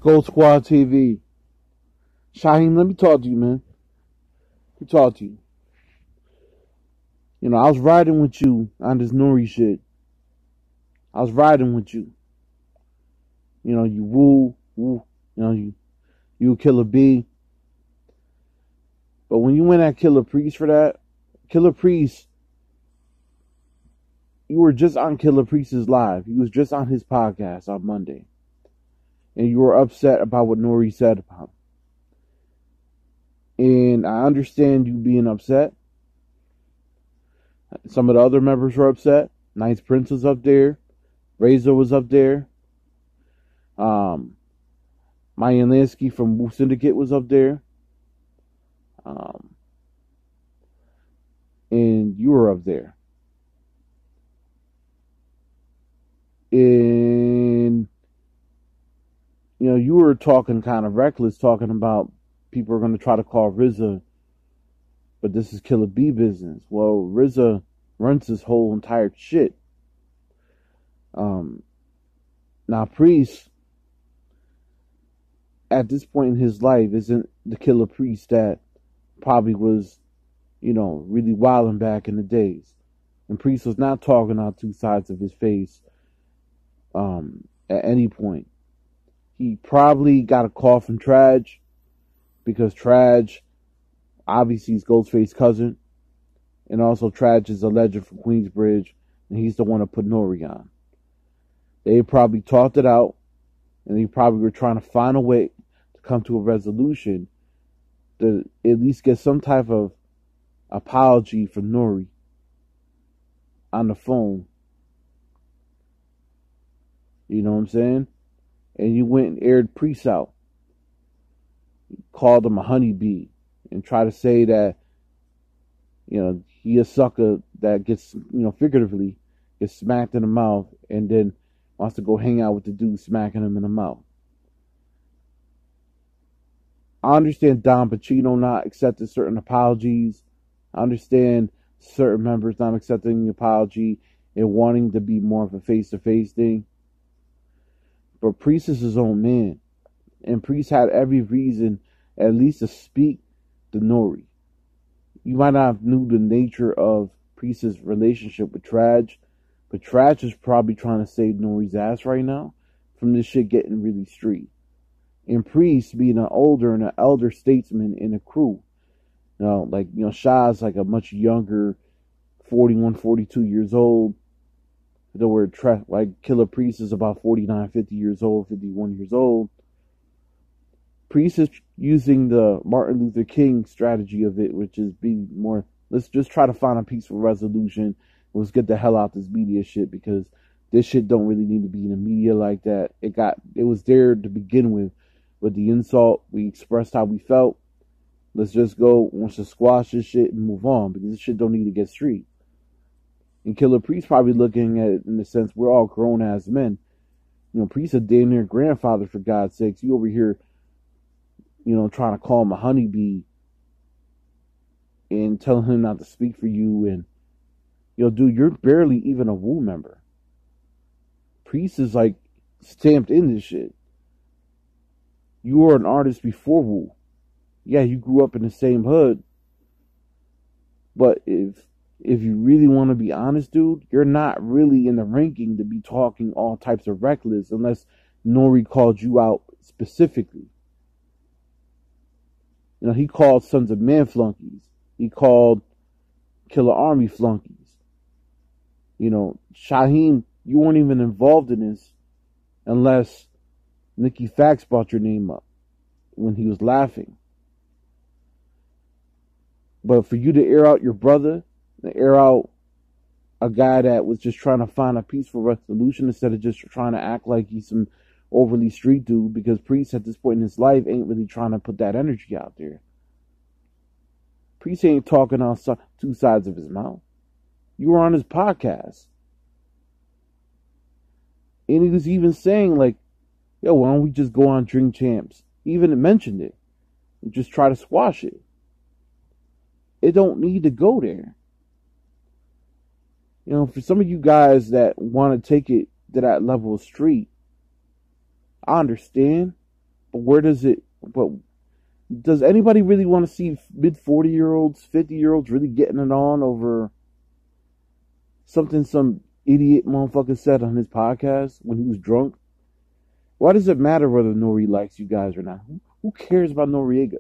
Gold Squad TV. Shyhiem, let me talk to you, man. Let me talk to you. You know, I was riding with you on this Nore shit. I was riding with you. You know, you woo. You know, you Killah B. But when you went at Killah Priest for that, Killah Priest, you were just on Killah Priest's live. He was just on his podcast on Monday. And you were upset about what Nore said about him. And I understand you being upset. Some of the other members were upset. Ninth Prince was up there. Razor was up there. Maya Lansky from Wu Syndicate was up there. And you were up there. And, you know, you were talking kind of reckless, talking about people are going to try to call RZA, but this is Killah B business. Well, RZA runs this whole entire shit. Now, Priest, at this point in his life, isn't the Killah Priest that probably was, you know, really wilding back in the days. And Priest was not talking out two sides of his face at any point. He probably got a call from Traj, because Traj, obviously, is Ghostface's cousin. And also Traj is a legend from Queensbridge, and he's the one that put Nore on. They probably talked it out, and they probably were trying to find a way to come to a resolution to at least get some type of apology from Nore on the phone. You know what I'm saying? And you went and aired Priest out. You called him a honeybee and tried to say that, you know, he a sucker that gets, you know, figuratively gets smacked in the mouth and then wants to go hang out with the dude smacking him in the mouth. I understand Don Pacino not accepting certain apologies. I understand certain members not accepting the apology and wanting to be more of a face-to-face thing. But Priest is his own man. And Priest had every reason at least to speak to Nore. You might not have knew the nature of Priest's relationship with Traj, but Traj is probably trying to save Nore's ass right now from this shit getting really street. And Priest being an older and an elder statesman in a crew. You know, like, you know, Shah's like a much younger, 41, 42 years old. The word like Killah Priest is about 49, 50 years old, 51 years old. Priest is using the Martin Luther King strategy of it, which is being more, let's just try to find a peaceful resolution. Let's get the hell out this media shit, because this shit don't really need to be in the media like that. It was there to begin with the insult. We expressed how we felt. Let's just go, wants to squash this shit and move on, because this shit don't need to get street. And Killah Priest probably looking at it in the sense we're all grown as men. You know, Priest a damn near grandfather, for God's sakes. You over here, you know, trying to call him a honeybee and telling him not to speak for you. And, yo, dude, you're barely even a Wu member. Priest is like stamped in this shit. You were an artist before Wu. Yeah, you grew up in the same hood. But if you really want to be honest, dude, you're not really in the ranking to be talking all types of reckless unless Nore called you out specifically. You know, he called Sons of Man flunkies. He called Killah Army flunkies. You know, Shyhiem, you weren't even involved in this unless Nikki Fax brought your name up when he was laughing. But for you to air out your brother, to air out a guy that was just trying to find a peaceful resolution instead of just trying to act like he's some overly street dude, because Priest at this point in his life ain't really trying to put that energy out there. Priest ain't talking on two sides of his mouth. You were on his podcast. And he was even saying like, yo, why don't we just go on Drink Champs? He even mentioned it. And just try to squash it. It don't need to go there. You know, for some of you guys that want to take it to that level of street, I understand. But where does it? But does anybody really want to see mid 40-year-olds, 50-year-olds really getting it on over something some idiot motherfucker said on his podcast when he was drunk? Why does it matter whether Nore likes you guys or not? Who cares about Noriega?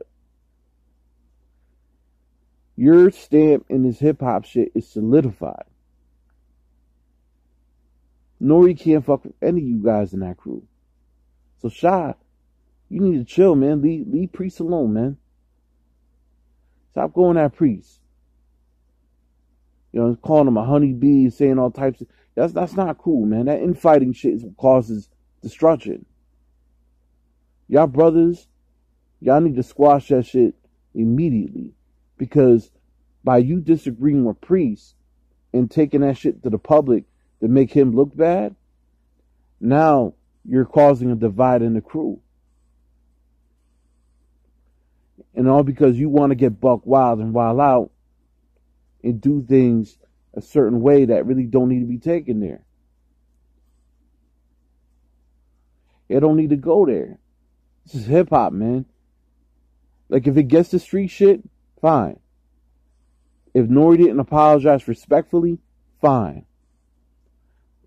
Your stamp in this hip hop shit is solidified. Nore can't fuck with any of you guys in that crew. So Shy, you need to chill, man. Leave Priest alone, man. Stop going at Priest. You know, calling him a honeybee, saying all types of... That's not cool, man. That infighting shit causes destruction. Y'all brothers, y'all need to squash that shit immediately. Because by you disagreeing with Priest and taking that shit to the public to make him look bad, now you're causing a divide in the crew. And all because you want to get buck wild and wild out and do things a certain way that really don't need to be taken there. It don't need to go there. This is hip hop, man. Like, if it gets to street shit, fine. If Nore didn't apologize respectfully, fine.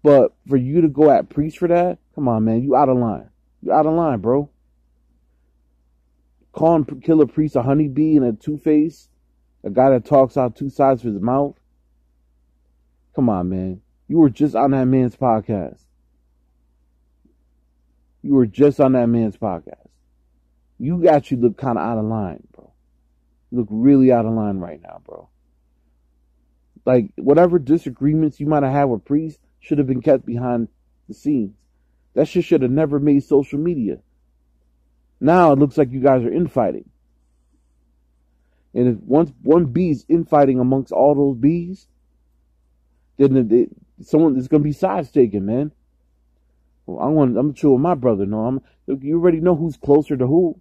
But for you to go at Priest for that, come on, man, you out of line. You out of line, bro. Calling Killah Priest a honeybee and a two-face, a guy that talks out two sides of his mouth. Come on, man. You were just on that man's podcast. You were just on that man's podcast. You actually look kind of out of line, bro. You look really out of line right now, bro. Like, whatever disagreements you might have had with Priest should have been kept behind the scenes. That shit should have never made social media. Now it looks like you guys are infighting. And if once one bee's infighting amongst all those bees, then someone is going to be sides taken, man. Well, I'm chill with my brother. No, you already know who's closer to who.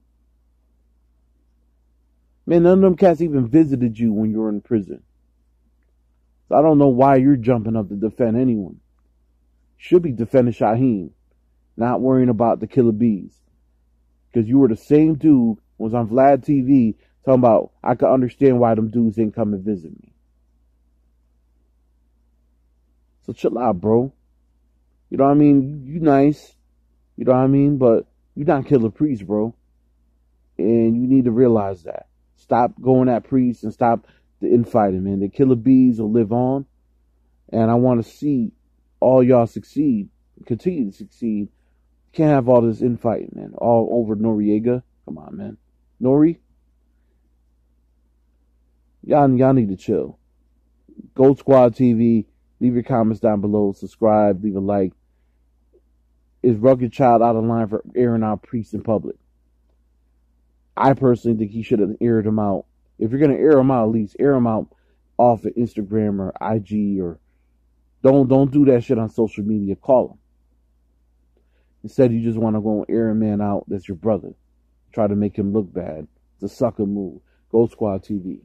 Man, none of them cats even visited you when you were in prison. So I don't know why you're jumping up to defend anyone. Should be defending Shyhiem, not worrying about the killer bees. Because you were the same dude who was on Vlad TV talking about, I could understand why them dudes didn't come and visit me. So chill out, bro. You know what I mean? You nice. You know what I mean? But you're not Killah Priest, bro. And you need to realize that. Stop going at Priest and stop the infighting, man. The killer bees will live on. And I want to see all y'all succeed. Continue to succeed. Can't have all this infighting, man. All over Noriega. Come on, man. Nore? Y'all need to chill. Gold Squad TV. Leave your comments down below. Subscribe. Leave a like. Is Rugged Child out of line for airing out Priest in public? I personally think he should have aired him out. If you're going to air him out, at least air him out off of Instagram or IG, or don't do that shit on social media. Call him. Instead, you just want to go and air a man out that's your brother. Try to make him look bad. It's a sucker move. Gold Squad TV.